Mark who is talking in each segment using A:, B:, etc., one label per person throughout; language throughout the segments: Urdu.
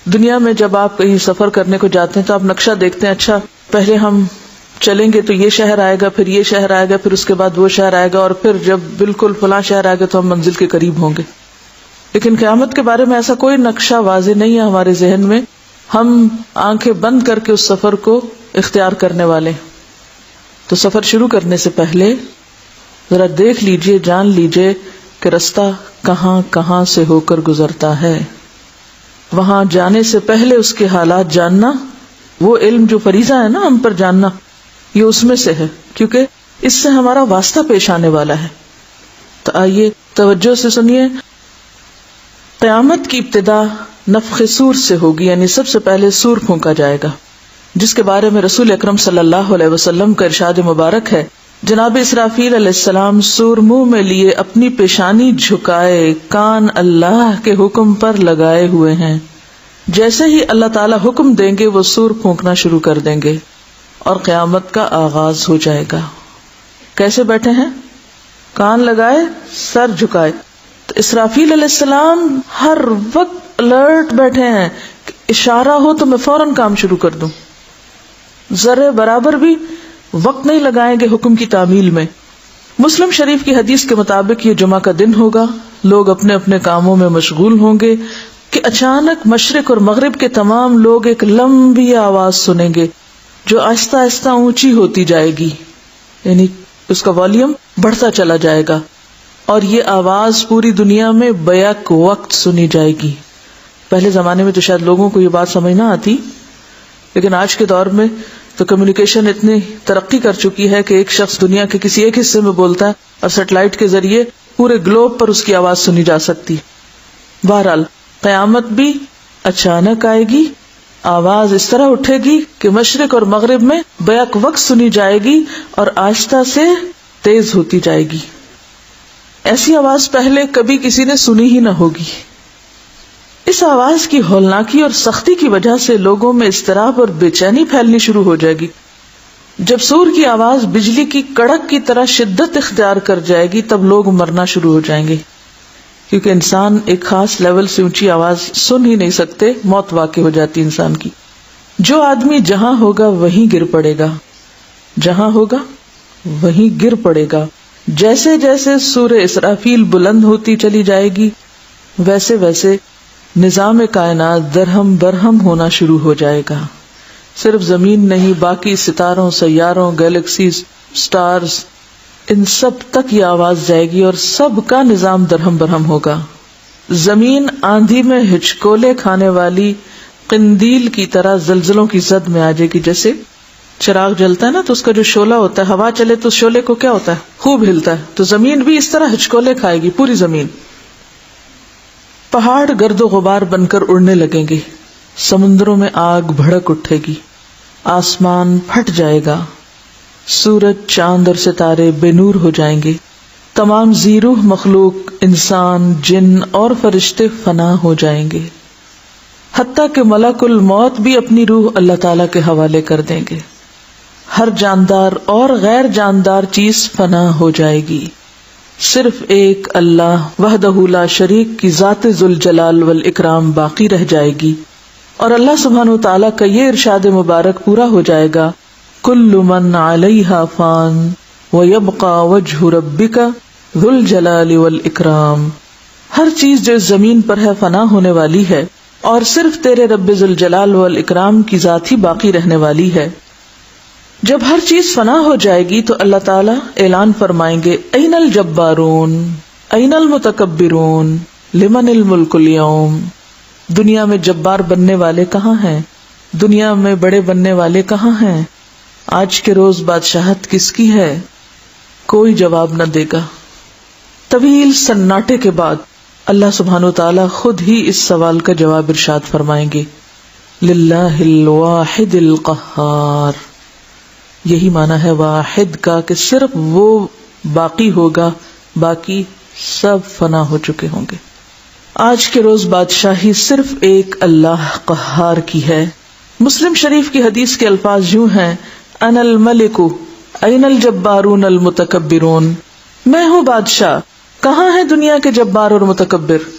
A: دنیا میں جب آپ کہیں سفر کرنے کو جاتے ہیں تو آپ نقشہ دیکھتے ہیں، اچھا پہلے ہم چلیں گے تو یہ شہر آئے گا، پھر یہ شہر آئے گا، پھر اس کے بعد وہ شہر آئے گا، اور پھر جب بالکل فلاں شہر آئے گا تو ہم منزل کے قریب ہوں گے. لیکن قیامت کے بارے میں ایسا کوئی نقشہ واضح نہیں ہے ہمارے ذہن میں. ہم آنکھیں بند کر کے اس سفر کو اختیار کرنے والے. تو سفر شروع کرنے سے پہلے ذرا دیکھ لیجئے، جان لیجئے کہ رستہ کہاں کہاں سے ہو کر گزرتا ہے. وہاں جانے سے پہلے اس کے حالات جاننا، وہ علم جو فریضہ ہے نا ہم پر جاننا، یہ اس میں سے ہے، کیونکہ اس سے ہمارا واسطہ پیش آنے والا ہے. تو آئیے توجہ سے سنیے. قیامت کی ابتدا نفخ صور سے ہوگی، یعنی سب سے پہلے صور پھونکا جائے گا، جس کے بارے میں رسول اکرم صلی اللہ علیہ وسلم کا ارشاد مبارک ہے، جناب اسرافیل علیہ السلام سور منہ میں لیے اپنی پیشانی جھکائے، کان اللہ کے حکم پر لگائے ہوئے ہیں. جیسے ہی اللہ تعالی حکم دیں گے وہ سور پھونکنا شروع کر دیں گے اور قیامت کا آغاز ہو جائے گا. کیسے بیٹھے ہیں؟ کان لگائے، سر جھکائے. تو اسرافیل علیہ السلام ہر وقت الرٹ بیٹھے ہیں کہ اشارہ ہو تو میں فوراً کام شروع کر دوں. ذرے برابر بھی وقت نہیں لگائیں گے حکم کی تعمیل میں. مسلم شریف کی حدیث کے مطابق یہ جمعہ کا دن ہوگا، لوگ اپنے اپنے کاموں میں مشغول ہوں گے کہ اچانک مشرق اور مغرب کے تمام لوگ ایک لمبی آواز سنیں گے جو آہستہ آہستہ اونچی ہوتی جائے گی، یعنی اس کا والیوم بڑھتا چلا جائے گا، اور یہ آواز پوری دنیا میں بیک وقت سنی جائے گی. پہلے زمانے میں تو شاید لوگوں کو یہ بات سمجھ نہ آتی، لیکن آج کے دور میں تو کمیونیکیشن اتنی ترقی کر چکی ہے کہ ایک شخص دنیا کے کسی ایک حصے میں بولتا ہے اور سیٹلائٹ کے ذریعے پورے گلوب پر اس کی آواز سنی جا سکتی. بہرحال قیامت بھی اچانک آئے گی، آواز اس طرح اٹھے گی کہ مشرق اور مغرب میں بیک وقت سنی جائے گی اور آہستہ سے تیز ہوتی جائے گی. ایسی آواز پہلے کبھی کسی نے سنی ہی نہ ہوگی. اس آواز کی ہولناکی اور سختی کی وجہ سے لوگوں میں اضطراب اور بے چینی پھیلنی شروع ہو جائے گی. جب سور کی آواز بجلی کی کڑک کی طرح شدت اختیار کر جائے گی تب لوگ مرنا شروع ہو جائیں گے، کیونکہ انسان ایک خاص لیول سے اونچی آواز سن ہی نہیں سکتے، موت واقع ہو جاتی انسان کی. جو آدمی جہاں ہوگا وہیں گر پڑے گا، جہاں ہوگا وہیں گر پڑے گا. جیسے جیسے سورہ اسرافیل بلند ہوتی چلی جائے گی ویسے ویسے نظام کائنات درہم برہم ہونا شروع ہو جائے گا. صرف زمین نہیں، باقی ستاروں، سیاروں، گیلیکسیز، سٹارز، ان سب تک یہ آواز جائے گی اور سب کا نظام درہم برہم ہوگا. زمین آندھی میں ہچکولے کھانے والی قندیل کی طرح زلزلوں کی زد میں آ جائے گی. جیسے چراغ جلتا ہے نا تو اس کا جو شعلہ ہوتا ہے، ہوا چلے تو شعلے کو کیا ہوتا ہے؟ خوب ہلتا ہے. تو زمین بھی اس طرح ہچکولے کھائے گی، پوری زمین. پہاڑ گرد و غبار بن کر اڑنے لگیں گے، سمندروں میں آگ بھڑک اٹھے گی، آسمان پھٹ جائے گا، سورج، چاند اور ستارے بے نور ہو جائیں گے، تمام ذی روح مخلوق، انسان، جن اور فرشتے فنا ہو جائیں گے، حتیٰ کہ ملک الموت بھی اپنی روح اللہ تعالی کے حوالے کر دیں گے. ہر جاندار اور غیر جاندار چیز فنا ہو جائے گی، صرف ایک اللہ وحدہ لا شریک کی ذات ذوالجلال والاکرام باقی رہ جائے گی. اور اللہ سبحانہ وتعالی کا یہ ارشاد مبارک پورا ہو جائے گا، کل من علیہا فان ویبقى وجہ ربک ذو الجلال والاکرام. ہر چیز جو اس زمین پر ہے فنا ہونے والی ہے اور صرف تیرے رب ذوالجلال والاکرام کی ذات ہی باقی رہنے والی ہے. جب ہر چیز فنا ہو جائے گی تو اللہ تعالیٰ اعلان فرمائیں گے، این الجبارون این المتکبرون لمن الملک اليوم. دنیا میں جبار بننے والے کہاں ہیں؟ دنیا میں بڑے بننے والے کہاں ہیں؟ آج کے روز بادشاہت کس کی ہے؟ کوئی جواب نہ دے گا. طویل سناٹے کے بعد اللہ سبحانہ وتعالی خود ہی اس سوال کا جواب ارشاد فرمائیں گے، للہ الواحد القہار. یہی معنی ہے واحد کا کہ صرف وہ باقی ہوگا، باقی سب فنا ہو چکے ہوں گے. آج کے روز بادشاہی صرف ایک اللہ قہار کی ہے. مسلم شریف کی حدیث کے الفاظ یوں ہیں، انا الملک این الجبارون المتکبرون. میں ہوں بادشاہ، کہاں ہے دنیا کے جبار اور متکبر؟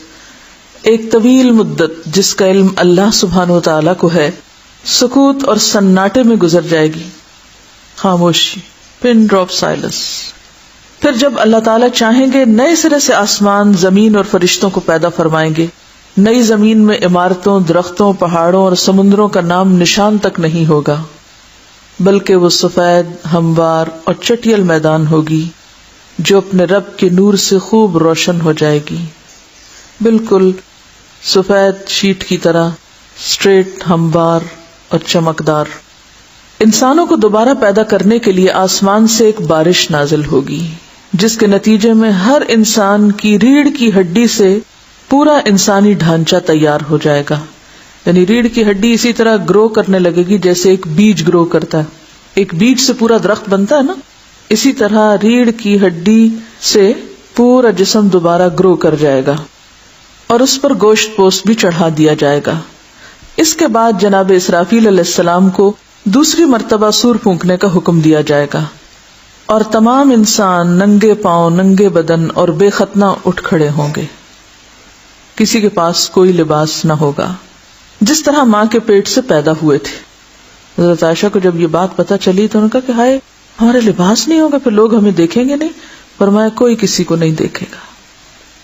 A: ایک طویل مدت جس کا علم اللہ سبحانہ وتعالی کو ہے سکوت اور سناٹے میں گزر جائے گی، خاموشی، پن ڈراپ سائلنس. پھر جب اللہ تعالیٰ چاہیں گے نئے سرے سے آسمان، زمین اور فرشتوں کو پیدا فرمائیں گے. نئی زمین میں عمارتوں، درختوں، پہاڑوں اور سمندروں کا نام نشان تک نہیں ہوگا، بلکہ وہ سفید، ہموار اور چٹیل میدان ہوگی جو اپنے رب کے نور سے خوب روشن ہو جائے گی، بالکل سفید شیٹ کی طرح، اسٹریٹ، ہموار اور چمکدار. انسانوں کو دوبارہ پیدا کرنے کے لیے آسمان سے ایک بارش نازل ہوگی جس کے نتیجے میں ہر انسان کی ریڑھ کی ہڈی سے پورا انسانی ڈھانچہ تیار ہو جائے گا. یعنی ریڑھ کی ہڈی اسی طرح گرو کرنے لگے گی جیسے ایک بیج گرو کرتا ہے. ایک بیج سے پورا درخت بنتا ہے نا، اسی طرح ریڑھ کی ہڈی سے پورا جسم دوبارہ گرو کر جائے گا اور اس پر گوشت پوست بھی چڑھا دیا جائے گا. اس کے بعد جناب اسرافیل علیہ السلام کو دوسری مرتبہ سور پھونکنے کا حکم دیا جائے گا اور تمام انسان ننگے پاؤں، ننگے بدن اور بے ختنہ اٹھ کھڑے ہوں گے. کسی کے پاس کوئی لباس نہ ہوگا، جس طرح ماں کے پیٹ سے پیدا ہوئے تھے. حضرت عائشہ کو جب یہ بات پتہ چلی تو انہوں نے کہا کہ ہائے، ہمارے لباس نہیں ہوگا، پھر لوگ ہمیں دیکھیں گے نہیں. فرمایا کوئی کسی کو نہیں دیکھے گا،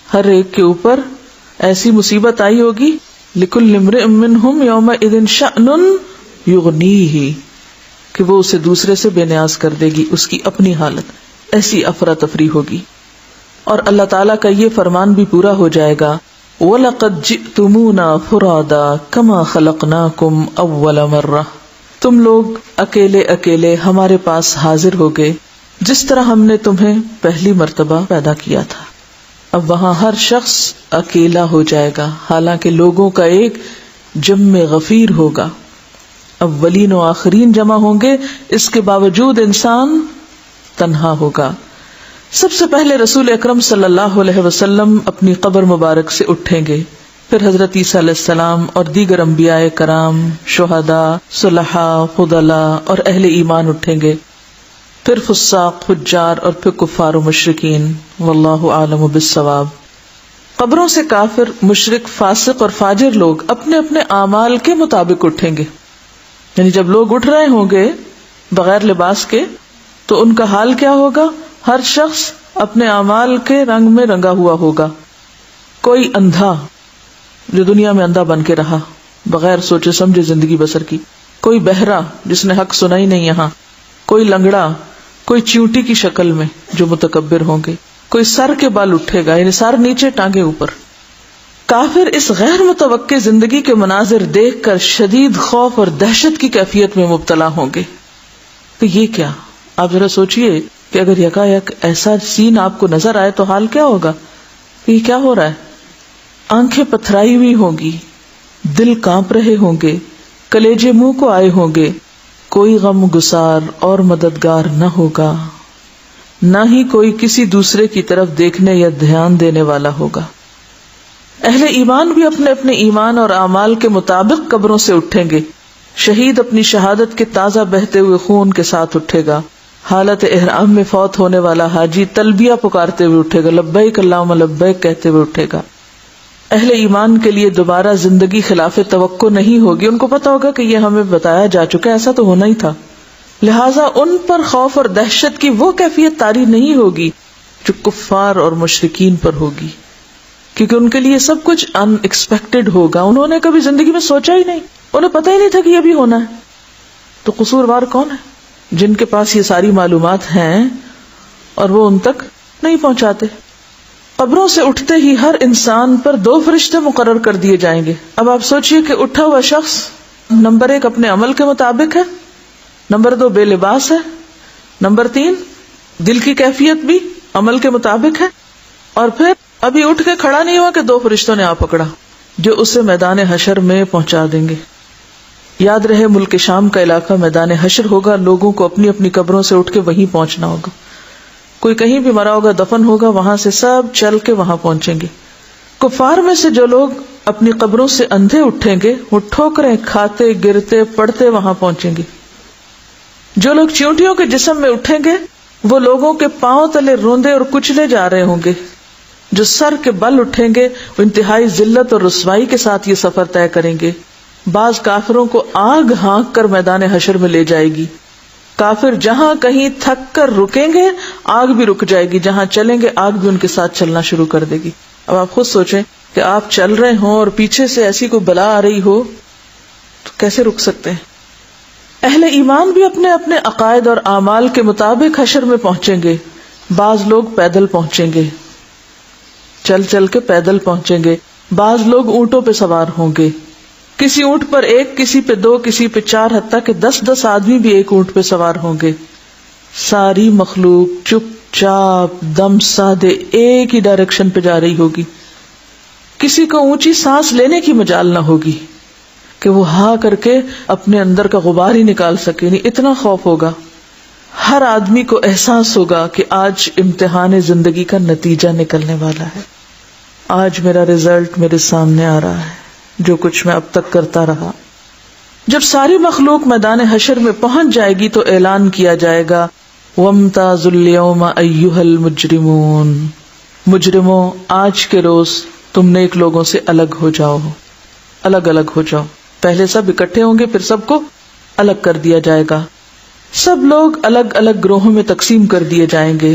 A: ہر ایک کے اوپر ایسی مصیبت آئی ہوگی، لِكُلِّ امْرِئٍ مِّنْهُمْ يَوْمَئِذٍ شَأْنٌ يُغْنِيهِ، کہ وہ اسے دوسرے سے بے نیاز کر دے گی، اس کی اپنی حالت ایسی افراتفری ہوگی. اور اللہ تعالیٰ کا یہ فرمان بھی پورا ہو جائے گا، وَلَقَدْ جِئْتُمُونَا فُرَادَا كَمَا خَلَقْنَاكُمْ أَوَّلَ مَرَّةٍ، تم لوگ اکیلے اکیلے ہمارے پاس حاضر ہو گئے جس طرح ہم نے تمہیں پہلی مرتبہ پیدا کیا تھا. اب وہاں ہر شخص اکیلا ہو جائے گا، حالانکہ لوگوں کا ایک جمع غفیر ہوگا. اولین و آخرین جمع ہوں گے، اس کے باوجود انسان تنہا ہوگا. سب سے پہلے رسول اکرم صلی اللہ علیہ وسلم اپنی قبر مبارک سے اٹھیں گے، پھر حضرت عیسیٰ علیہ السلام اور دیگر انبیاء کرام، شہداء، صلحاء، فضلاء اور اہل ایمان اٹھیں گے، پھر فساق، فجار اور پھر کفار و مشرکین. واللہ اعلم بالصواب. قبروں سے کافر، مشرک، فاسق اور فاجر لوگ اپنے اپنے اعمال کے مطابق اٹھیں گے. یعنی جب لوگ اٹھ رہے ہوں گے بغیر لباس کے تو ان کا حال کیا ہوگا؟ ہر شخص اپنے اعمال کے رنگ میں رنگا ہوا ہوگا. کوئی اندھا جو دنیا میں اندھا بن کے رہا بغیر سوچے سمجھے زندگی بسر کی، کوئی بہرا جس نے حق سنا ہی نہیں یہاں، کوئی لنگڑا، کوئی چیونٹی کی شکل میں جو متکبر ہوں گے، کوئی سر کے بال اٹھے گا، یعنی سر نیچے ٹانگے اوپر. کافر اس غیر متوقع زندگی کے مناظر دیکھ کر شدید خوف اور دہشت کی کیفیت میں مبتلا ہوں گے. تو یہ کیا؟ آپ ذرا سوچئے کہ اگر یکایک ایسا سین آپ کو نظر آئے تو حال کیا ہوگا کہ یہ کیا ہو رہا ہے؟ آنکھیں پتھرائی ہوئی ہوں گی، دل کانپ رہے ہوں گے، کلیجے منہ کو آئے ہوں گے. کوئی غم گسار اور مددگار نہ ہوگا، نہ ہی کوئی کسی دوسرے کی طرف دیکھنے یا دھیان دینے والا ہوگا. اہل ایمان بھی اپنے اپنے ایمان اور اعمال کے مطابق قبروں سے اٹھیں گے. شہید اپنی شہادت کے تازہ بہتے ہوئے خون کے ساتھ اٹھے گا. حالت احرام میں فوت ہونے والا حاجی تلبیہ پکارتے ہوئے اٹھے گا، لبیک اللہم لبیک کہتے ہوئے اٹھے گا. اہل ایمان کے لیے دوبارہ زندگی خلاف توقع نہیں ہوگی. ان کو پتا ہوگا کہ یہ ہمیں بتایا جا چکا ہے، ایسا تو ہونا ہی تھا. لہٰذا ان پر خوف اور دہشت کی وہ کیفیت طاری نہیں ہوگی جو کفار اور مشرکین پر ہوگی، کیونکہ ان کے لیے سب کچھ ان ایکسپیکٹڈ ہوگا. انہوں نے کبھی زندگی میں سوچا ہی نہیں، انہیں پتہ ہی نہیں تھا کہ یہ بھی ہونا ہے. تو قصوروار کون ہے؟ جن کے پاس یہ ساری معلومات ہیں اور وہ ان تک نہیں پہنچاتے. قبروں سے اٹھتے ہی ہر انسان پر 2 فرشتے مقرر کر دیے جائیں گے. اب آپ سوچئے کہ اٹھا ہوا شخص نمبر 1 اپنے عمل کے مطابق ہے، نمبر 2 بے لباس ہے، نمبر 3 دل کی کیفیت بھی عمل کے مطابق ہے، اور پھر ابھی اٹھ کے کھڑا نہیں ہوا کہ 2 فرشتوں نے آ پکڑا جو اسے میدان حشر میں پہنچا دیں گے. یاد رہے ملک شام کا علاقہ میدان حشر ہوگا. لوگوں کو اپنی اپنی قبروں سے اٹھ کے وہیں پہنچنا ہوگا. کوئی کہیں بھی مرا ہوگا دفن ہوگا، وہاں سے سب چل کے وہاں پہنچیں گے. کفار میں سے جو لوگ اپنی قبروں سے اندھے اٹھیں گے وہ ٹھوکریں کھاتے گرتے پڑتے وہاں پہنچیں گے. جو لوگ چیونٹیوں کے جسم میں اٹھیں گے وہ لوگوں کے پاؤں تلے روندے اور کچلے جا رہے ہوں گے. جو سر کے بل اٹھیں گے وہ انتہائی ذلت اور رسوائی کے ساتھ یہ سفر طے کریں گے. بعض کافروں کو آگ ہانک کر میدان حشر میں لے جائے گی. کافر جہاں کہیں تھک کر رکیں گے آگ بھی رک جائے گی, جہاں چلیں گے آگ بھی ان کے ساتھ چلنا شروع کر دے گی. اب آپ خود سوچیں کہ آپ چل رہے ہوں اور پیچھے سے ایسی کوئی بلا آ رہی ہو تو کیسے رک سکتے ہیں؟ اہل ایمان بھی اپنے اپنے عقائد اور اعمال کے مطابق حشر میں پہنچیں گے. بعض لوگ پیدل پہنچیں گے, چل چل کے پیدل پہنچیں گے. بعض لوگ اونٹوں پہ سوار ہوں گے, کسی اونٹ پر ایک, کسی پہ دو, کسی پہ چار, حتیٰ کہ 10 آدمی بھی ایک اونٹ پہ سوار ہوں گے. ساری مخلوق چپ چاپ دم سادے ایک ہی ڈائریکشن پہ جا رہی ہوگی. کسی کو اونچی سانس لینے کی مجال نہ ہوگی کہ وہ ہا کر کے اپنے اندر کا غبار ہی نکال سکے. نہیں, اتنا خوف ہوگا. ہر آدمی کو احساس ہوگا کہ آج امتحان زندگی کا نتیجہ نکلنے والا ہے, آج میرا رزلٹ میرے سامنے آ رہا ہے, جو کچھ میں اب تک کرتا رہا. جب ساری مخلوق میدان حشر میں پہنچ جائے گی تو اعلان کیا جائے گا وَامْتَازُوا الْيَوْمَ أَيُّهَا الْمُجْرِمُونَ, مجرموں آج کے روز تم نیک لوگوں سے الگ ہو جاؤ, الگ الگ ہو جاؤ. پہلے سب اکٹھے ہوں گے, پھر سب کو الگ کر دیا جائے گا. سب لوگ الگ الگ گروہوں میں تقسیم کر دیے جائیں گے.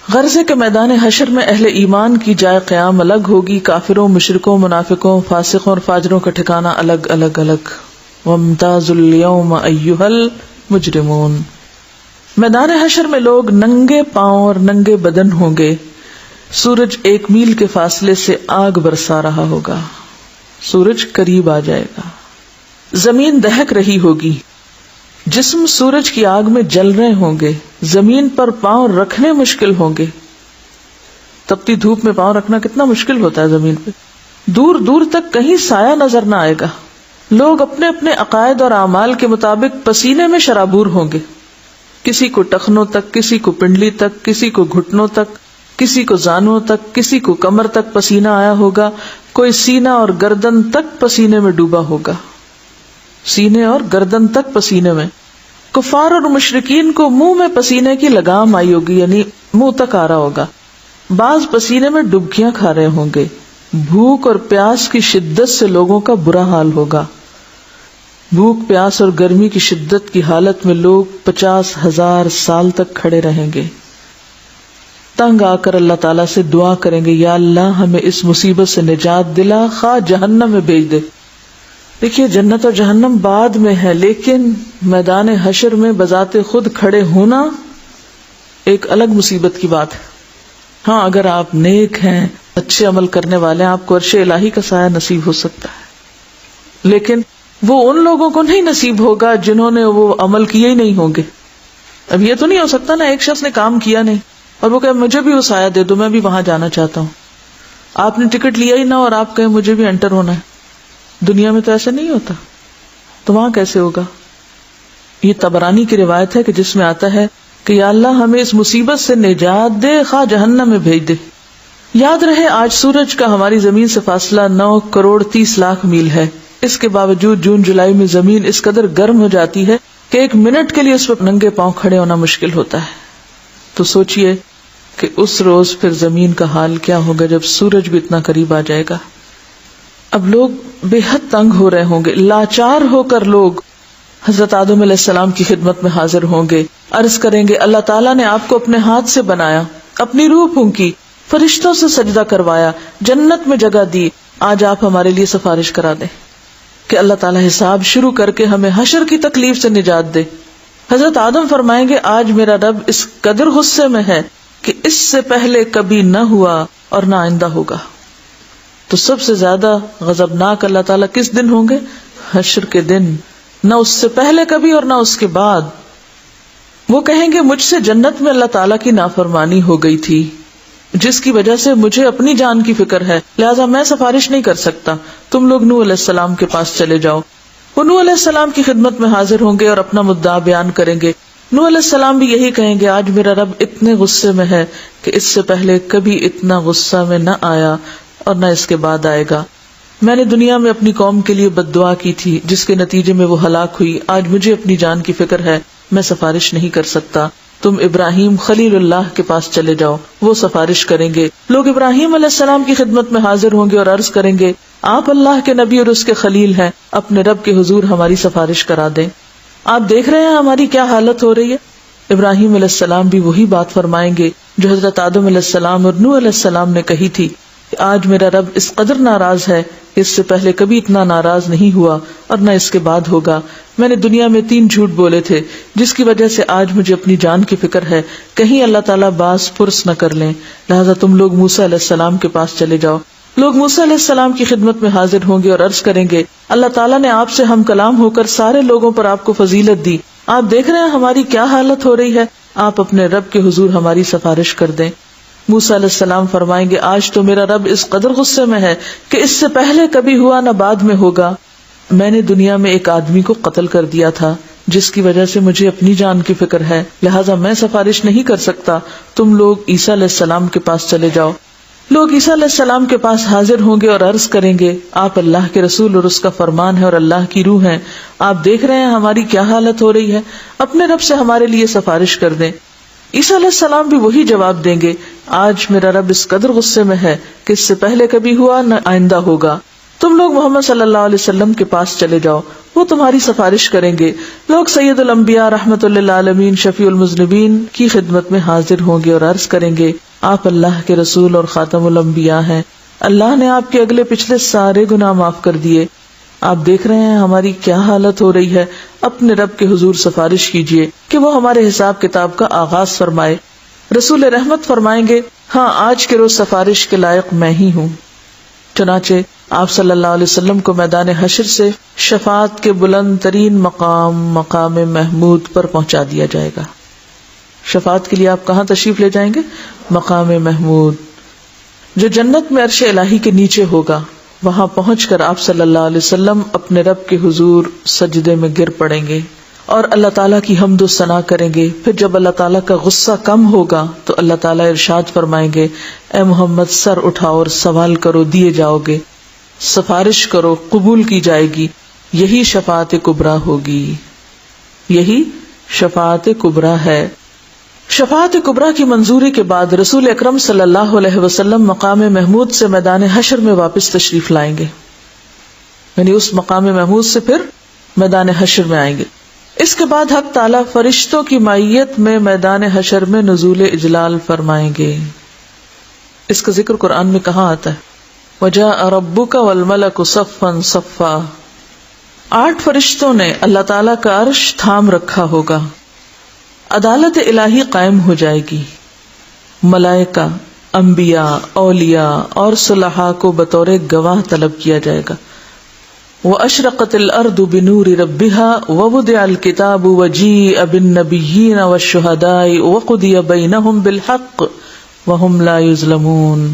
A: غرضے کے میدان حشر میں اہل ایمان کی جائے قیام الگ ہوگی, کافروں, مشرکوں, منافقوں, فاسقوں اور فاجروں کا ٹھکانہ الگ الگ الگ. وَامْتَازُوا الْيَوْمَ أَيُّهَا الْمُجْرِمُونَ. میدان حشر میں لوگ ننگے پاؤں اور ننگے بدن ہوں گے. سورج 1 میل کے فاصلے سے آگ برسا رہا ہوگا, سورج قریب آ جائے گا. زمین دہک رہی ہوگی, جسم سورج کی آگ میں جل رہے ہوں گے. زمین پر پاؤں رکھنے مشکل ہوں گے. تپتی دھوپ میں پاؤں رکھنا کتنا مشکل ہوتا ہے زمین پہ. دور دور تک کہیں سایہ نظر نہ آئے گا. لوگ اپنے اپنے عقائد اور اعمال کے مطابق پسینے میں شرابور ہوں گے. کسی کو ٹخنوں تک, کسی کو پنڈلی تک, کسی کو گھٹنوں تک, کسی کو زانوں تک, کسی کو کمر تک پسینہ آیا ہوگا. کوئی سینہ اور گردن تک پسینے میں ڈوبا ہوگا, سینے اور گردن تک پسینے میں. کفار اور مشرکین کو منہ میں پسینے کی لگام آئی ہوگی, یعنی منہ تک آ رہا ہوگا. بعض پسینے میں ڈبکیاں کھا رہے ہوں گے. بھوک اور پیاس کی شدت سے لوگوں کا برا حال ہوگا. بھوک, پیاس اور گرمی کی شدت کی حالت میں لوگ 50,000 سال تک کھڑے رہیں گے. تنگ آ کر اللہ تعالیٰ سے دعا کریں گے, یا اللہ ہمیں اس مصیبت سے نجات دلا, خواہ جہنم میں بھیج دے. دیکھیے جنت اور جہنم بعد میں ہے, لیکن میدان حشر میں بذات خود کھڑے ہونا ایک الگ مصیبت کی بات ہے. ہاں اگر آپ نیک ہیں, اچھے عمل کرنے والے ہیں, آپ کو عرش الہی کا سایہ نصیب ہو سکتا ہے. لیکن وہ ان لوگوں کو نہیں نصیب ہوگا جنہوں نے وہ عمل کیے ہی نہیں ہوں گے. اب یہ تو نہیں ہو سکتا نا, ایک شخص نے کام کیا نہیں اور وہ کہ مجھے بھی وہ سایہ دے دو, میں بھی وہاں جانا چاہتا ہوں. آپ نے ٹکٹ لیا ہی نہ اور آپ کہیں مجھے بھی انٹر ہونا ہے. دنیا میں تو ایسا نہیں ہوتا, تو وہاں کیسے ہوگا؟ یہ طبرانی کی روایت ہے کہ جس میں آتا ہے کہ یا اللہ ہمیں اس مصیبت سے نجات دے, خواہ جہنم میں بھیج دے. یاد رہے آج سورج کا ہماری زمین سے فاصلہ 9,30,00,000 میل ہے. اس کے باوجود جون جولائی میں زمین اس قدر گرم ہو جاتی ہے کہ 1 منٹ کے لیے اس پر ننگے پاؤں کھڑے ہونا مشکل ہوتا ہے. تو سوچئے کہ اس روز پھر زمین کا حال کیا ہوگا جب سورج بھی اتنا قریب آ جائے گا. اب لوگ بے حد تنگ ہو رہے ہوں گے. لاچار ہو کر لوگ حضرت آدم علیہ السلام کی خدمت میں حاضر ہوں گے. عرض کریں گے اللہ تعالیٰ نے آپ کو اپنے ہاتھ سے بنایا, اپنی روح پھونکی, فرشتوں سے سجدہ کروایا, جنت میں جگہ دی, آج آپ ہمارے لیے سفارش کرا دیں کہ اللہ تعالیٰ حساب شروع کر کے ہمیں حشر کی تکلیف سے نجات دے. حضرت آدم فرمائیں گے آج میرا رب اس قدر غصے میں ہے کہ اس سے پہلے کبھی نہ ہوا اور نہ آئندہ ہوگا. تو سب سے زیادہ غضبناک اللہ تعالیٰ کس دن ہوں گے؟ حشر کے دن. نہ اس سے پہلے کبھی اور نہ اس کے بعد. وہ کہیں گے مجھ سے جنت میں اللہ تعالیٰ کی نافرمانی ہو گئی تھی, جس کی وجہ سے مجھے اپنی جان کی فکر ہے, لہذا میں سفارش نہیں کر سکتا, تم لوگ نوح علیہ السلام کے پاس چلے جاؤ. وہ نوح علیہ السلام کی خدمت میں حاضر ہوں گے اور اپنا مدعا بیان کریں گے. نوح علیہ السلام بھی یہی کہیں گے آج میرا رب اتنے غصے میں ہے کہ اس سے پہلے کبھی اتنا غصہ میں نہ آیا اور نہ اس کے بعد آئے گا. میں نے دنیا میں اپنی قوم کے لیے بد دعا کی تھی جس کے نتیجے میں وہ ہلاک ہوئی. آج مجھے اپنی جان کی فکر ہے, میں سفارش نہیں کر سکتا. تم ابراہیم خلیل اللہ کے پاس چلے جاؤ، وہ سفارش کریں گے۔ لوگ ابراہیم علیہ السلام کی خدمت میں حاضر ہوں گے اور عرض کریں گے آپ اللہ کے نبی اور اس کے خلیل ہیں، اپنے رب کے حضور ہماری سفارش کرا دیں۔ آپ دیکھ رہے ہیں ہماری کیا حالت ہو رہی ہے۔ ابراہیم علیہ السلام بھی وہی بات فرمائیں گے جو حضرت آدم علیہ السلام اور نوح علیہ السلام نے کہی تھی کہ آج میرا رب اس قدر ناراض ہے، اس سے پہلے کبھی اتنا ناراض نہیں ہوا اور نہ اس کے بعد ہوگا۔ میں نے دنیا میں 3 جھوٹ بولے تھے جس کی وجہ سے آج مجھے اپنی جان کی فکر ہے، کہیں اللہ تعالیٰ باز پرس نہ کر لیں، لہٰذا تم لوگ موسیٰ علیہ السلام کے پاس چلے جاؤ۔ لوگ موسیٰ علیہ السلام کی خدمت میں حاضر ہوں گے اور عرض کریں گے اللہ تعالیٰ نے آپ سے ہم کلام ہو کر سارے لوگوں پر آپ کو فضیلت دی، آپ دیکھ رہے ہیں ہماری کیا حالت ہو رہی ہے، آپ اپنے رب کے حضور ہماری سفارش کر دیں۔ موسیٰ علیہ السلام فرمائیں گے آج تو میرا رب اس قدر غصے میں ہے کہ اس سے پہلے کبھی ہوا نہ بعد میں ہوگا۔ میں نے دنیا میں ایک آدمی کو قتل کر دیا تھا جس کی وجہ سے مجھے اپنی جان کی فکر ہے، لہٰذا میں سفارش نہیں کر سکتا، تم لوگ عیسیٰ علیہ السلام کے پاس چلے جاؤ۔ لوگ عیسیٰ علیہ السلام کے پاس حاضر ہوں گے اور عرض کریں گے آپ اللہ کے رسول اور اس کا فرمان ہے اور اللہ کی روح ہیں، آپ دیکھ رہے ہیں ہماری کیا حالت ہو رہی ہے، اپنے رب سے ہمارے لیے سفارش کر دیں۔ عیسیٰ علیہ السلام بھی وہی جواب دیں گے آج میرا رب اس قدر غصے میں ہے کہ اس سے پہلے کبھی ہوا نہ آئندہ ہوگا، تم لوگ محمد صلی اللہ علیہ وسلم کے پاس چلے جاؤ، وہ تمہاری سفارش کریں گے۔ لوگ سید الانبیاء رحمت للعالمین شفیع المذنبین کی خدمت میں حاضر ہوں گے اور عرض کریں گے آپ اللہ کے رسول اور خاتم الانبیاء ہیں، اللہ نے آپ کے اگلے پچھلے سارے گناہ معاف کر دیے، آپ دیکھ رہے ہیں ہماری کیا حالت ہو رہی ہے، اپنے رب کے حضور سفارش کیجیے کہ وہ ہمارے حساب کتاب کا آغاز فرمائے۔ رسول رحمت فرمائیں گے ہاں آج کے روز سفارش کے لائق میں ہی ہوں۔ چنانچہ آپ صلی اللہ علیہ وسلم کو میدان حشر سے شفاعت کے بلند ترین مقام محمود پر پہنچا دیا جائے گا۔ شفاعت کے لیے آپ کہاں تشریف لے جائیں گے؟ مقام محمود، جو جنت میں عرش الہی کے نیچے ہوگا۔ وہاں پہنچ کر آپ صلی اللہ علیہ وسلم اپنے رب کے حضور سجدے میں گر پڑیں گے اور اللہ تعالیٰ کی حمد و ثنا کریں گے۔ پھر جب اللہ تعالیٰ کا غصہ کم ہوگا تو اللہ تعالیٰ ارشاد فرمائیں گے اے محمد سر اٹھاؤ اور سوال کرو دیے جاؤ گے، سفارش کرو قبول کی جائے گی، یہی شفاعت کبریٰ ہوگی، یہی شفاعت کبریٰ ہے۔ شفاعت کبریٰ کی منظوری کے بعد رسول اکرم صلی اللہ علیہ وسلم مقام محمود سے میدان حشر میں واپس تشریف لائیں گے، یعنی اس مقام محمود سے پھر میدان حشر میں آئیں گے۔ اس کے بعد حق تعالیٰ فرشتوں کی معیت میں میدان حشر میں نزول اجلال فرمائیں گے۔ اس کا ذکر قرآن میں کہاں آتا ہے؟ وَجَاءَ رَبُّكَ وَالْمَلَكُ صَفًّا صَفًّا، 8 فرشتوں نے اللہ تعالیٰ کا عرش تھام رکھا ہوگا، عدالت الہی قائم ہو جائے گی، ملائکہ، انبیاء، اولیاء اور صلحاء کو بطور گواہ طلب کیا جائے گا۔ وَأَشْرَقَتِ الْأَرْضُ بِنُورِ رَبِّهَا وَوُضِعَ الْكِتَابُ وَجِيءَ بِالنَّبِيِّينَ وَالشُّهَدَاءِ وَقُضِيَ بَيْنَهُمْ بِالْحَقِّ وَهُمْ لَا يُظْلَمُونَ۔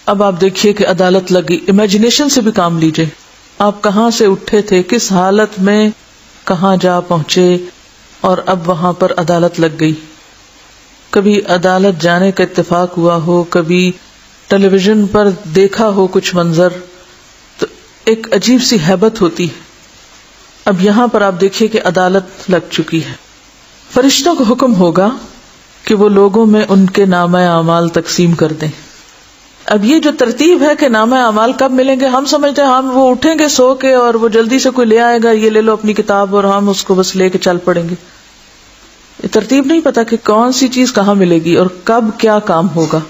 A: اب آپ دیکھیے کہ عدالت لگی، امیجنیشن سے بھی کام لیجئے، آپ کہاں سے اٹھے تھے، کس حالت میں کہاں جا پہنچے، اور اب وہاں پر عدالت لگ گئی۔ کبھی عدالت جانے کا اتفاق ہوا ہو، کبھی ٹیلی ویژن پر دیکھا ہو کچھ منظر، تو ایک عجیب سی ہیبت ہوتی ہے۔ اب یہاں پر آپ دیکھیے کہ عدالت لگ چکی ہے، فرشتوں کو حکم ہوگا کہ وہ لوگوں میں ان کے نامہ اعمال تقسیم کر دیں۔ اب یہ جو ترتیب ہے کہ نامہ اعمال کب ملیں گے، ہم سمجھتے ہیں ہم وہ اٹھیں گے سو کے اور وہ جلدی سے کوئی لے آئے گا، یہ لے لو اپنی کتاب اور ہم اس کو بس لے کے چل پڑیں گے۔ یہ ترتیب نہیں پتا کہ کون سی چیز کہاں ملے گی اور کب کیا کام ہوگا،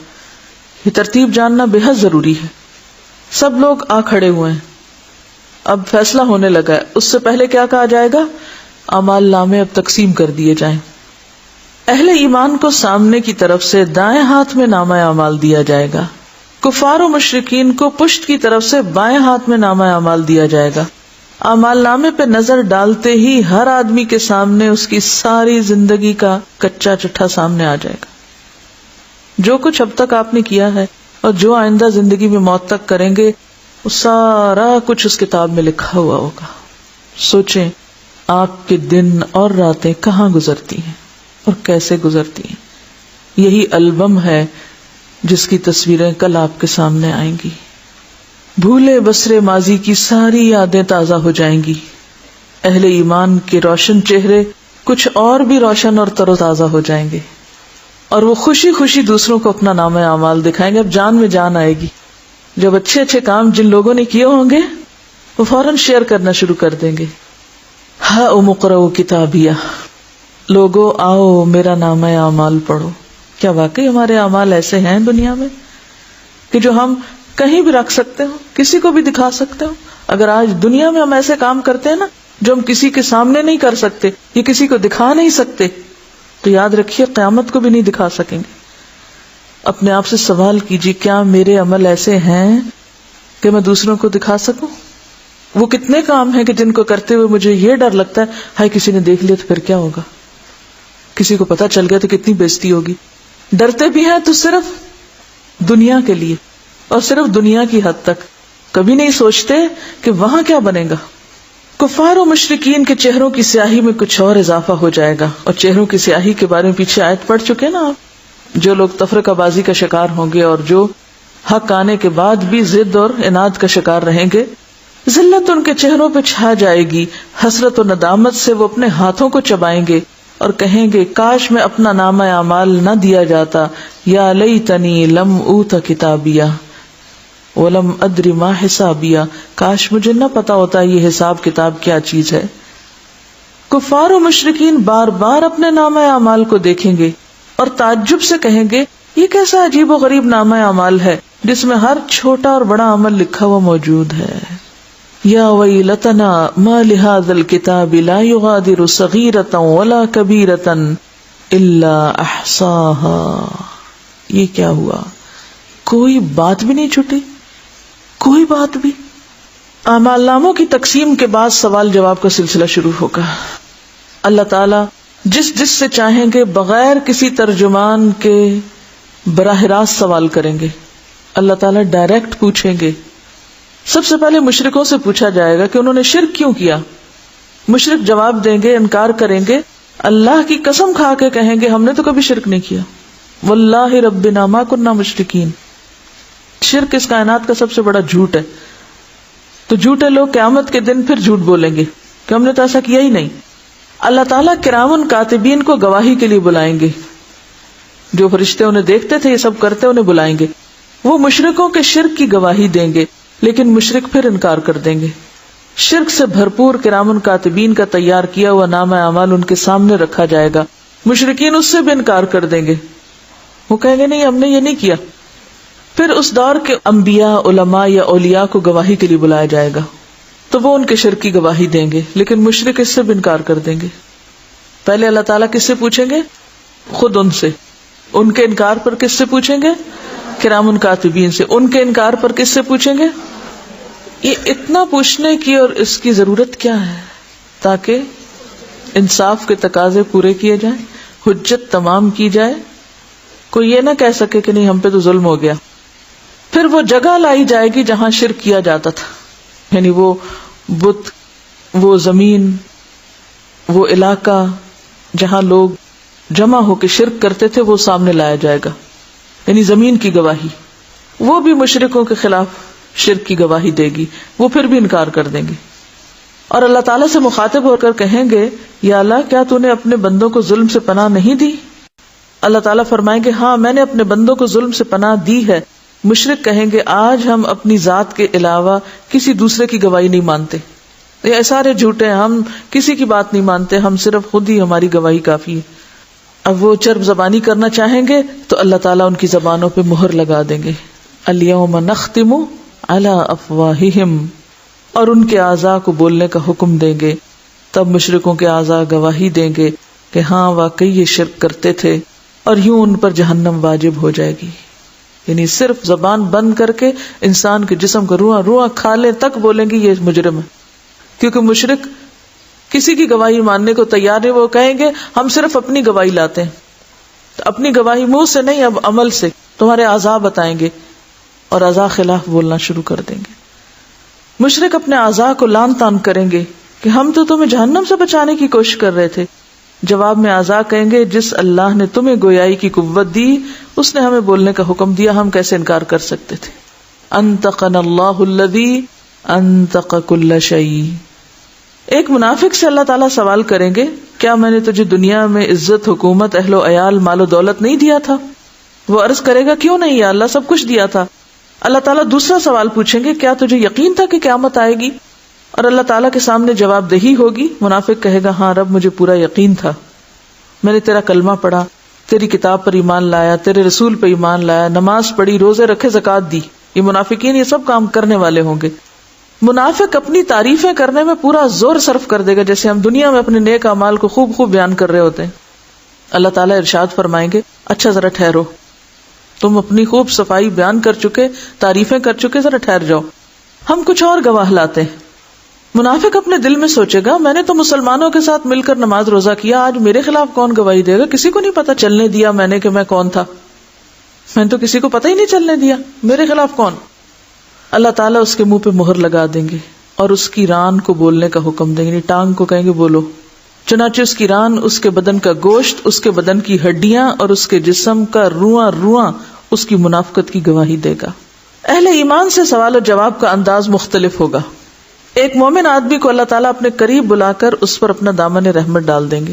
A: یہ ترتیب جاننا بے حد ضروری ہے۔ سب لوگ آ کھڑے ہوئے ہیں، اب فیصلہ ہونے لگا ہے۔ اس سے پہلے کیا کہا جائے گا؟ اعمال نامے اب تقسیم کر دیے جائیں۔ اہل ایمان کو سامنے کی طرف سے دائیں ہاتھ میں نامہ اعمال دیا جائے گا، کفار و مشرکین کو پشت کی طرف سے بائیں ہاتھ میں نامہ اعمال دیا جائے گا۔ اعمال نامے پہ نظر ڈالتے ہی ہر آدمی کے سامنے اس کی ساری زندگی کا کچا چٹھا سامنے آ جائے گا، جو کچھ اب تک آپ نے کیا ہے اور جو آئندہ زندگی میں موت تک کریں گے، وہ سارا کچھ اس کتاب میں لکھا ہوا ہوگا۔ سوچیں آپ کے دن اور راتیں کہاں گزرتی ہیں اور کیسے گزرتی ہیں۔ یہی البم ہے جس کی تصویریں کل آپ کے سامنے آئیں گی۔ بھولے بسرے ماضی کی ساری یادیں تازہ ہو جائیں گی، اہل ایمان کے روشن چہرے کچھ اور بھی روشن اور تر و تازہ ہو جائیں گے، اور وہ خوشی خوشی دوسروں کو اپنا نام اعمال دکھائیں گے. اب جان میں جان آئے گی. جب اچھے اچھے کام جن لوگوں نے کیے ہوں گے وہ فوراً شیئر کرنا شروع کر دیں گے. ہاں اقرؤ کتابیہ، لوگوں آؤ میرا نام اعمال پڑھو. کیا واقعی ہمارے اعمال ایسے ہیں دنیا میں کہ جو ہم کہیں بھی رکھ سکتے ہو، کسی کو بھی دکھا سکتے ہو؟ اگر آج دنیا میں ہم ایسے کام کرتے ہیں نا جو ہم کسی کے سامنے نہیں کر سکتے، یہ کسی کو دکھا نہیں سکتے، تو یاد رکھیے قیامت کو بھی نہیں دکھا سکیں گے. اپنے آپ سے سوال کیجیے، کیا میرے عمل ایسے ہیں کہ میں دوسروں کو دکھا سکوں؟ وہ کتنے کام ہیں کہ جن کو کرتے ہوئے مجھے یہ ڈر لگتا ہے ہائے کسی نے دیکھ لیا تو پھر کیا ہوگا، کسی کو پتا چل گیا تو کتنی بےزتی ہوگی. ڈرتے بھی ہیں تو صرف دنیا کے لیے اور صرف دنیا کی حد تک، کبھی نہیں سوچتے کہ وہاں کیا بنے گا. کفار و مشرکین کے چہروں کی سیاہی میں کچھ اور اضافہ ہو جائے گا. اور چہروں کی سیاہی کے بارے میں پیچھے آیت پڑھ چکے نا آپ. جو لوگ تفرقہ بازی کا شکار ہوں گے اور جو حق آنے کے بعد بھی ضد اور عناد کا شکار رہیں گے، ذلت ان کے چہروں پہ چھا جائے گی. حسرت و ندامت سے وہ اپنے ہاتھوں کو چبائیں گے اور کہیں گے کاش میں اپنا نامہ اعمال نہ دیا جاتا. یا لیتنی لم اوت کتابیہ ولم ادری ما حسابیہ، کاش مجھے نہ پتا ہوتا یہ حساب کتاب کیا چیز ہے. کفار و مشرکین بار بار اپنے نامہ اعمال کو دیکھیں گے اور تعجب سے کہیں گے یہ کیسا عجیب و غریب نامہ اعمال ہے جس میں ہر چھوٹا اور بڑا عمل لکھا ہوا موجود ہے. یا ویلتنا ما لہذا الکتاب لا یغادر صغیرۃ ولا کبیرۃ الا احصاها. یہ کیا ہوا، کوئی بات بھی نہیں چھٹی، کوئی بات بھی. اعمال ناموں کی تقسیم کے بعد سوال جواب کا سلسلہ شروع ہوگا. اللہ تعالیٰ جس جس سے چاہیں گے بغیر کسی ترجمان کے براہ راست سوال کریں گے. اللہ تعالیٰ ڈائریکٹ پوچھیں گے. سب سے پہلے مشرکوں سے پوچھا جائے گا کہ انہوں نے شرک کیوں کیا. مشرک جواب دیں گے، انکار کریں گے، اللہ کی قسم کھا کے کہیں گے ہم نے تو کبھی شرک نہیں کیا. واللہ ربنا ما کننا مشرکین. شرک اس کائنات کا سب سے بڑا جھوٹ ہے. تو جھوٹے لوگ قیامت کے دن پھر جھوٹ بولیں گے کہ ہم نے تو ایسا کیا ہی نہیں. اللہ تعالیٰ کرام کاتبین کو گواہی کے لیے بلائیں گے. جو فرشتے انہیں دیکھتے تھے یہ سب کرتے انہیں بلائیں گے. وہ مشرکوں کے شرک کی گواہی دیں گے، لیکن مشرک پھر انکار کر دیں گے. شرک سے بھرپور کرام کاتبین کا تیار کیا ہوا نامہ اعمال ان کے سامنے رکھا جائے گا. مشرکین اس سے بھی انکار کر دیں گے، وہ کہیں گے نہیں ہم نے یہ نہیں کیا. پھر اس دور کے انبیاء، علماء یا اولیاء کو گواہی کے لیے بلایا جائے گا تو وہ ان کے شرک کی گواہی دیں گے، لیکن مشرک اس سے بھی انکار کر دیں گے. پہلے اللہ تعالیٰ کس سے پوچھیں گے؟ خود ان سے. ان کے انکار پر کس سے پوچھیں گے؟ کرام کاتبین سے. ان کے انکار پر کس سے پوچھیں گے؟ یہ اتنا پوچھنے کی اور اس کی ضرورت کیا ہے؟ تاکہ انصاف کے تقاضے پورے کیے جائیں، حجت تمام کی جائے، کوئی یہ نہ کہہ سکے کہ نہیں ہم پہ تو ظلم ہو گیا. پھر وہ جگہ لائی جائے گی جہاں شرک کیا جاتا تھا، یعنی وہ بت، وہ زمین، وہ علاقہ جہاں لوگ جمع ہو کے شرک کرتے تھے وہ سامنے لایا جائے گا. یعنی زمین کی گواہی، وہ بھی مشرکوں کے خلاف شرک کی گواہی دے گی، وہ پھر بھی انکار کر دیں گے. اور اللہ تعالیٰ سے مخاطب ہو کر کہیں گے یا اللہ کیا تو نے اپنے بندوں کو ظلم سے پناہ نہیں دی؟ اللہ تعالیٰ فرمائیں گے ہاں میں نے اپنے بندوں کو ظلم سے پناہ دی ہے. مشرک کہیں گے آج ہم اپنی ذات کے علاوہ کسی دوسرے کی گواہی نہیں مانتے، یہ سارے جھوٹے ہیں، ہم کسی کی بات نہیں مانتے، ہم صرف خود ہی ہماری گواہی کافی ہے. اب وہ چرب زبانی کرنا چاہیں گے تو اللہ تعالیٰ ان کی زبانوں پہ مہر لگا دیں گے. الیوم نختم علی افواہہم، اور ان کے اعضاء کو بولنے کا حکم دیں گے. تب مشرکوں کے اعضاء گواہی دیں گے کہ ہاں واقعی یہ شرک کرتے تھے، اور یوں ان پر جہنم واجب ہو جائے گی. یعنی صرف زبان بند کر کے انسان کے جسم کو روح کھا لے تک بولیں گے یہ مجرم ہے. کیونکہ مشرک کسی کی گواہی ماننے کو تیار نہیں، وہ کہیں گے ہم صرف اپنی گواہی لاتے ہیں. تو اپنی گواہی منہ سے نہیں، اب عمل سے تمہارے اعضاء بتائیں گے، اور اعضاء خلاف بولنا شروع کر دیں گے. مشرک اپنے اعضاء کو لان تان کریں گے کہ ہم تو تمہیں جہنم سے بچانے کی کوشش کر رہے تھے. جواب میں اعضاء کہیں گے جس اللہ نے تمہیں گویائی کی قوت دی اس نے ہمیں بولنے کا حکم دیا، ہم کیسے انکار کر سکتے تھے. انطقنا اللہ الذی انطق کل شیء. ایک منافق سے اللہ تعالیٰ سوال کریں گے کیا میں نے تجھے دنیا میں عزت، حکومت، اہل و عیال، مال و دولت نہیں دیا تھا؟ وہ عرض کرے گا کیوں نہیں یا اللہ، سب کچھ دیا تھا۔ اللہ تعالیٰ دوسرا سوال پوچھیں گے کیا تجھے یقین تھا کہ قیامت آئے گی؟ اور اللہ تعالیٰ کے سامنے جواب دہی ہوگی۔ منافق کہے گا ہاں رب مجھے پورا یقین تھا، میں نے تیرا کلمہ پڑھا، تیری کتاب پر ایمان لایا، تیرے رسول پر ایمان لایا، نماز پڑھی، روزے رکھے، زکوٰۃ دی۔ یہ منافقین یہ سب کام کرنے والے ہوں گے۔ منافق اپنی تعریفیں کرنے میں پورا زور صرف کر دے گا، جیسے ہم دنیا میں اپنے نیک اعمال کو خوب خوب بیان کر رہے ہوتے ہیں۔ اللہ تعالیٰ ارشاد فرمائیں گے اچھا ذرا ٹھہرو، تم اپنی خوب صفائی بیان کر چکے، تعریفیں کر چکے، ذرا ٹھہر جاؤ، ہم کچھ اور گواہ لاتے ہیں۔ منافق اپنے دل میں سوچے گا میں نے تو مسلمانوں کے ساتھ مل کر نماز روزہ کیا، آج میرے خلاف کون گواہی دے گا؟ کسی کو نہیں پتا چلنے دیا میں نے کہ میں کون تھا، میں نے تو کسی کو پتہ ہی نہیں چلنے دیا، میرے خلاف کون؟ اللہ تعالیٰ اس کے منہ پہ مہر لگا دیں گے اور اس کی ران کو بولنے کا حکم دیں گے، یعنی ٹانگ کو کہیں گے بولو۔ چنانچہ اس کی ران، اس کے بدن کا گوشت، اس کے بدن کی ہڈیاں اور اس کے جسم کا رواں رواں اس کی منافقت کی گواہی دے گا۔ اہل ایمان سے سوال و جواب کا انداز مختلف ہوگا۔ ایک مومن آدمی کو اللہ تعالیٰ اپنے قریب بلا کر اس پر اپنا دامن رحمت ڈال دیں گے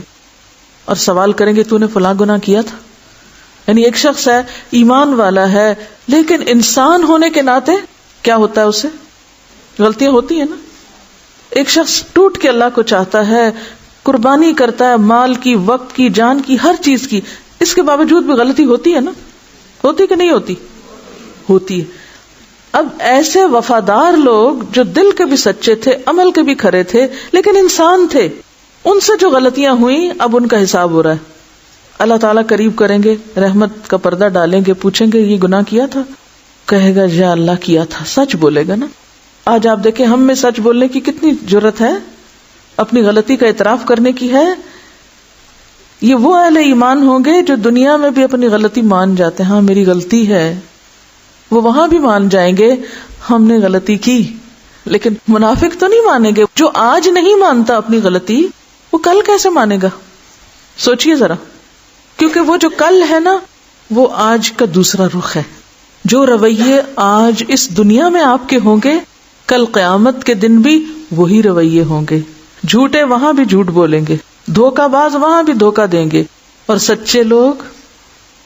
A: اور سوال کریں گے تو نے فلاں گناہ کیا تھا؟ یعنی ایک شخص ہے، ایمان والا ہے، لیکن انسان ہونے کے ناطے کیا ہوتا ہے، اسے غلطیاں ہوتی ہیں نا۔ ایک شخص ٹوٹ کے اللہ کو چاہتا ہے، قربانی کرتا ہے، مال کی، وقت کی، جان کی، ہر چیز کی، اس کے باوجود بھی غلطی ہوتی ہے نا، ہوتی کہ نہیں ہوتی؟ ہوتی ہے۔ اب ایسے وفادار لوگ جو دل کے بھی سچے تھے، عمل کے بھی کھرے تھے، لیکن انسان تھے، ان سے جو غلطیاں ہوئیں اب ان کا حساب ہو رہا ہے۔ اللہ تعالیٰ قریب کریں گے، رحمت کا پردہ ڈالیں گے، پوچھیں گے یہ گناہ کیا تھا؟ کہے گا یا اللہ کیا تھا، سچ بولے گا نا۔ آج آپ دیکھیں ہم میں سچ بولنے کی کتنی جرت ہے، اپنی غلطی کا اعتراف کرنے کی ہے۔ یہ وہ اہل ایمان ہوں گے جو دنیا میں بھی اپنی غلطی مان جاتے ہیں، ہاں میری غلطی ہے، وہ وہاں بھی مان جائیں گے ہم نے غلطی کی۔ لیکن منافق تو نہیں مانیں گے، جو آج نہیں مانتا اپنی غلطی وہ کل کیسے مانے گا؟ سوچئے ذرا، کیونکہ وہ جو کل ہے نا وہ آج کا دوسرا رخ ہے۔ جو رویے آج اس دنیا میں آپ کے ہوں گے کل قیامت کے دن بھی وہی رویے ہوں گے۔ جھوٹے وہاں بھی جھوٹ بولیں گے، دھوکہ باز وہاں بھی دھوکہ دیں گے، اور سچے لوگ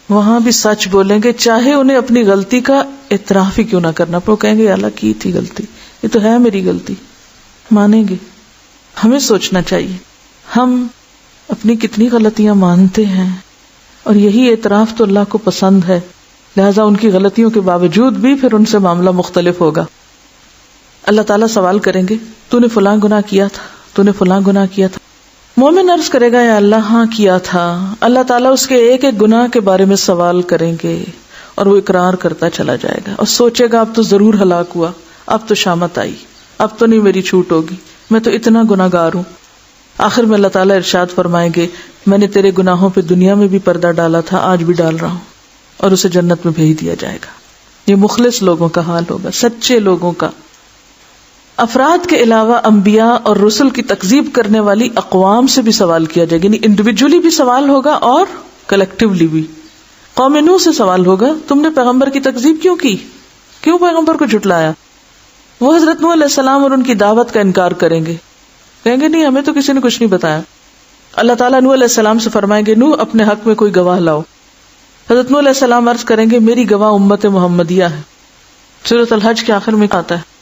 A: وہاں بھی سچ بولیں گے، چاہے انہیں اپنی غلطی کا اعتراف ہی کیوں نہ کرنا پڑے۔ وہ کہیں گے اللہ کی تھی غلطی، یہ تو ہے میری غلطی، مانیں گے۔ ہمیں سوچنا چاہیے ہم اپنی کتنی غلطیاں مانتے ہیں، اور یہی اعتراف تو اللہ کو پسند ہے، لہذا ان کی غلطیوں کے باوجود بھی پھر ان سے معاملہ مختلف ہوگا۔ اللہ تعالیٰ سوال کریں گے تو نے فلاں گناہ کیا تھا، تو نے فلاں گناہ کیا تھا؟ مومن عرض کرے گا یا اللہ ہاں کیا تھا۔ اللہ تعالیٰ اس کے ایک ایک گناہ کے بارے میں سوال کریں گے اور وہ اقرار کرتا چلا جائے گا اور سوچے گا اب تو ضرور ہلاک ہوا، اب تو شامت آئی، اب تو نہیں میری چھوٹ ہوگی، میں تو اتنا گناہ گار ہوں۔ آخر میں اللہ تعالیٰ ارشاد فرمائیں گے میں نے تیرے گناہوں پہ دنیا میں بھی پردہ ڈالا تھا، آج بھی ڈال رہا ہوں، اور اسے جنت میں بھیج دیا جائے گا۔ یہ مخلص لوگوں کا حال ہوگا، سچے لوگوں کا۔ افراد کے علاوہ انبیاء اور رسل کی تکذیب کرنے والی اقوام سے بھی سوال کیا جائے گا، یعنی انڈیویجولی بھی سوال ہوگا اور کلیکٹیولی بھی۔ قوم نوح سے سوال ہوگا تم نے پیغمبر کی تکذیب کیوں کی، کیوں پیغمبر کو جھٹلایا؟ وہ حضرت نوح علیہ السلام اور ان کی دعوت کا انکار کریں گے، کہیں گے نہیں ہمیں تو کسی نے کچھ نہیں بتایا۔ اللہ تعالیٰ نوح علیہ السلام سے فرمائیں گے نوح اپنے حق میں کوئی گواہ لاؤ۔ حضرت نوح علیہ السلام عرض کریں گے میری گواہ امت محمدیہ ہے۔ سورۃ الحج کے آخر میں آتا ہے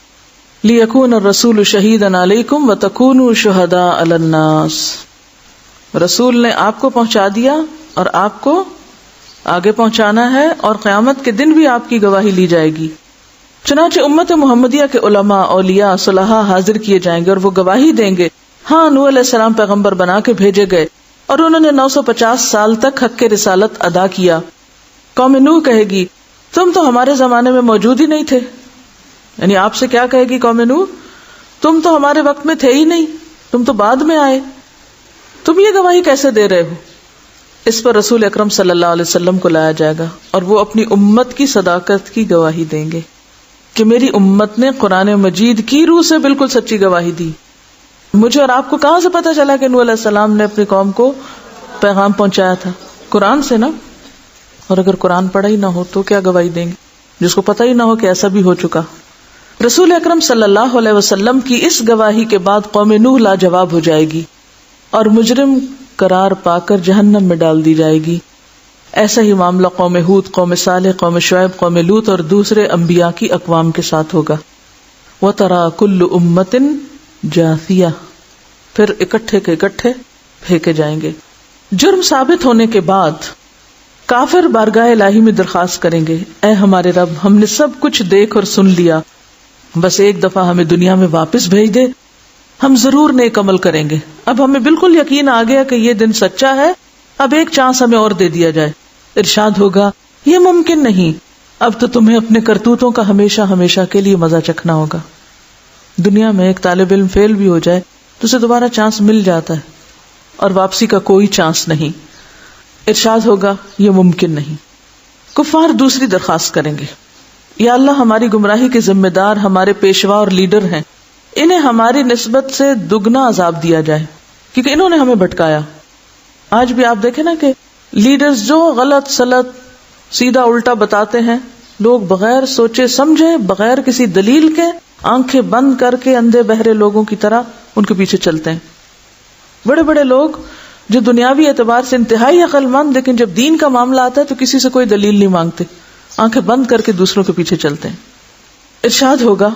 A: لِيَكُونَ الرَّسُولُ شَهِيدًا عَلَيْكُمْ وَتَكُونُوا شُهَدَاءَ عَلَى النَّاسِ، رسول نے آپ کو پہنچا دیا اور آپ کو آگے پہنچانا ہے، اور قیامت کے دن بھی آپ کی گواہی لی جائے گی۔ چنانچہ امت محمدیہ کے علماء، اولیاء، صلحاء حاضر کیے جائیں گے اور وہ گواہی دیں گے ہاں نوح علیہ السلام پیغمبر بنا کے بھیجے گئے اور انہوں نے 950 سال تک حق رسالت ادا کیا۔ قوم نوح کہے گی تم تو ہمارے زمانے میں موجود ہی نہیں تھے، یعنی آپ سے کیا کہے گی قوم نوح، تم تو ہمارے وقت میں تھے ہی نہیں، تم تو بعد میں آئے، تم یہ گواہی کیسے دے رہے ہو؟ اس پر رسول اکرم صلی اللہ علیہ وسلم کو لایا جائے گا اور وہ اپنی امت کی صداقت کی گواہی دیں گے کہ میری امت نے قرآن مجید کی روح سے بالکل سچی گواہی دی۔ مجھے اور آپ کو کہاں سے پتا چلا کہ نوح علیہ السلام نے اپنی قوم کو پیغام پہنچایا تھا؟ قرآن سے نا، اور اگر قرآن پڑھا ہی نہ ہو تو کیا گواہی دیں گے جس کو پتہ ہی نہ ہو کہ ایسا بھی ہو چکا۔ رسول اکرم صلی اللہ علیہ وسلم کی اس گواہی کے بعد قوم نوح لاجواب ہو جائے گی اور مجرم قرار پا کر جہنم میں ڈال دی جائے گی۔ ایسا ہی معاملہ قوم ہود، قوم صالح، قوم شعیب، قوم لوط اور دوسرے انبیاء کی اقوام کے ساتھ ہوگا۔ وَتَرَى كُلُّ أُمَّةٍ جَاثِيَةً، پھر اکٹھے کے اکٹھے پھینکے جائیں گے۔ جرم ثابت ہونے کے بعد کافر بارگاہ الہی میں درخواست کریں گے، اے ہمارے رب، ہم نے سب کچھ دیکھ اور سن لیا، بس ایک دفعہ ہمیں دنیا میں واپس بھیج دے، ہم ضرور نیک عمل کریں گے۔ اب ہمیں بالکل یقین آ گیا کہ یہ دن سچا ہے، اب ایک چانس ہمیں اور دے دیا جائے۔ ارشاد ہوگا، یہ ممکن نہیں، اب تو تمہیں اپنے کرتوتوں کا ہمیشہ ہمیشہ کے لیے مزہ چکھنا ہوگا۔ دنیا میں ایک طالب علم فیل بھی ہو جائے تو اسے دوبارہ چانس مل جاتا ہے اور واپسی کا کوئی چانس نہیں۔ ارشاد ہوگا، یہ ممکن نہیں۔ کفار دوسری درخواست کریں گے، یا اللہ، ہماری گمراہی کے ذمہ دار ہمارے پیشوا اور لیڈر ہیں، انہیں ہماری نسبت سے دگنا عذاب دیا جائے کیونکہ انہوں نے ہمیں بھٹکایا۔ آج بھی آپ دیکھیں نا کہ لیڈرز جو غلط سلط سیدھا الٹا بتاتے ہیں، لوگ بغیر سوچے سمجھے، بغیر کسی دلیل کے، آنکھیں بند کر کے اندھے بہرے لوگوں کی طرح ان کے پیچھے چلتے ہیں۔ بڑے بڑے لوگ جو دنیاوی اعتبار سے انتہائی عقل مند، لیکن جب دین کا معاملہ آتا ہے تو کسی سے کوئی دلیل نہیں مانگتے، آنکھیں بند کر کے دوسروں کے پیچھے چلتے ہیں۔ ارشاد ہوگا،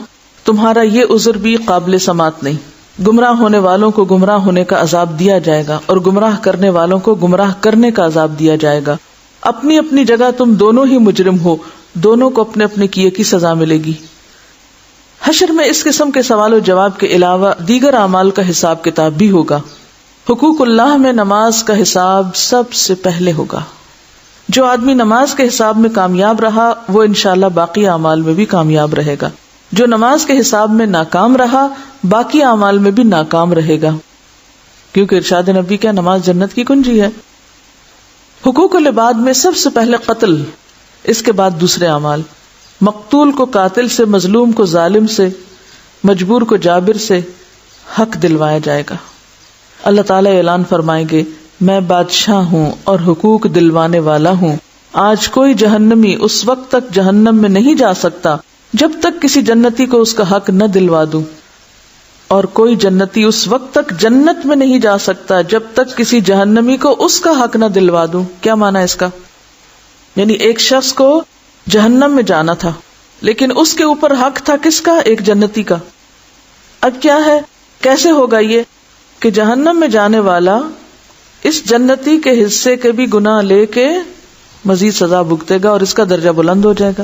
A: تمہارا یہ عذر بھی قابل سماعت نہیں۔ گمراہ ہونے والوں کو گمراہ ہونے کا عذاب دیا جائے گا اور گمراہ کرنے والوں کو گمراہ کرنے کا عذاب دیا جائے گا۔ اپنی اپنی جگہ تم دونوں ہی مجرم ہو، دونوں کو اپنے اپنے کیے کی سزا ملے گی۔ حشر میں اس قسم کے سوال و جواب کے علاوہ دیگر اعمال کا حساب کتاب بھی ہوگا۔ حقوق اللہ میں نماز کا حساب سب سے پہلے ہوگا۔ جو آدمی نماز کے حساب میں کامیاب رہا وہ انشاءاللہ باقی اعمال میں بھی کامیاب رہے گا، جو نماز کے حساب میں ناکام رہا باقی اعمال میں بھی ناکام رہے گا، کیونکہ ارشاد نبی کیا، نماز جنت کی کنجی ہے۔ حقوق العباد میں سب سے پہلے قتل، اس کے بعد دوسرے اعمال۔ مقتول کو قاتل سے، مظلوم کو ظالم سے، مجبور کو جابر سے حق دلوایا جائے گا۔ اللہ تعالیٰ اعلان فرمائیں گے، میں بادشاہ ہوں اور حقوق دلوانے والا ہوں۔ آج کوئی جہنمی اس وقت تک جہنم میں نہیں جا سکتا جب تک کسی جنتی کو اس کا حق نہ دلوا دوں، اور کوئی جنتی اس وقت تک جنت میں نہیں جا سکتا جب تک کسی جہنمی کو اس کا حق نہ دلوا دوں۔ کیا معنی اس کا؟ یعنی ایک شخص کو جہنم میں جانا تھا لیکن اس کے اوپر حق تھا کس کا؟ ایک جنتی کا۔ اب کیا ہے، کیسے ہوگا یہ کہ جہنم میں جانے والا اس جنتی کے حصے کے بھی گناہ لے کے مزید سزا بھگتے گا اور اس کا درجہ بلند ہو جائے گا۔